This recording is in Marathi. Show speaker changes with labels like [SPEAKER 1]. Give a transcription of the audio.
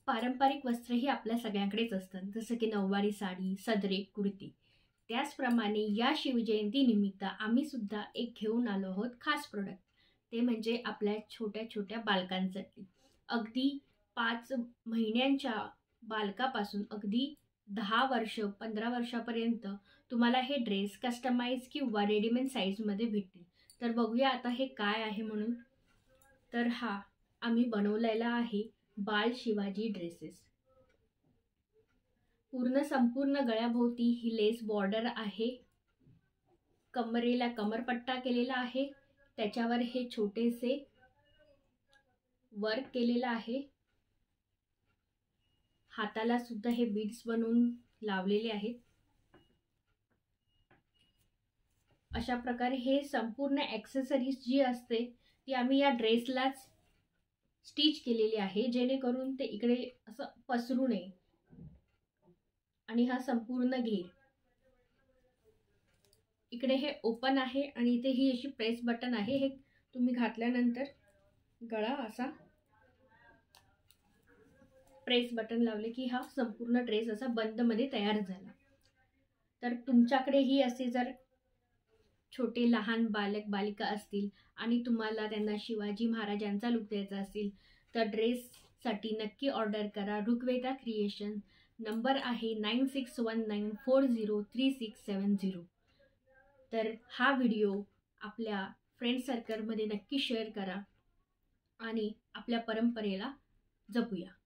[SPEAKER 1] पारंपरिक वस्त्र ही आपल्या सगळ्यांकडेच असतात, जसं की नऊवारी साडी, सदरे, कुर्ती. त्याचप्रमाणे या शिवजयंतीनिमित्त आम्ही सुद्धा एक घेऊन आलो आहोत खास प्रोडक्ट. ते म्हणजे आपल्या छोट्या-छोट्या बालकांसाठी. अगदी 5 महिन्यांच्या बालकापासून अगदी 10 वर्ष, 15 वर्षापर्यंत तुम्हाला हे ड्रेस कस्टमाइज किंवा रेडीमेड साईजमध्ये भेटतील. तर बघूया आता हे काय आहे म्हणून. तर हा आम्ही बनवलेला आहे बाल शिवाजी ड्रेसेस. संपूर्ण गळ्याभोवती ही लेस बॉर्डर आहे. कमरेला कमरपट्टा केलेला आहे. त्याच्यावर हे छोटेसे वर्क केलेलं आहे. हाताला सुद्धा हे बीड्स बनवून लावलेले आहेत. अशा प्रकारे हे संपूर्ण ॲक्सेसरीज जी असते ती आम्ही या ड्रेसलाच स्टिच केलेली आहे, जेणेकरून ते इकडे असं पसरू नये. आणि हा संपूर्ण घेर इकडे हे ओपन आहे आणि इथे ही अशी प्रेस बटन आहे. हे तुम्ही घातल्यानंतर गळा असा प्रेस बटन लावले की हा संपूर्ण ड्रेस असा बंद मध्ये तयार झाला. तर तुमच्याकडेही असे जर छोटे लहान बालक बालिका असतील आणि तुम्हाला त्यांना शिवाजी महाराजांचा लुक द्यायचा असेल तर ड्रेससाठी नक्की ऑर्डर करा. ऋग्वेदा क्रिएशन. नंबर आहे 9619403670. तर हा व्हिडिओ आपल्या फ्रेंड सर्कलमध्ये नक्की शेअर करा आणि आपल्या परंपरेला जपूया.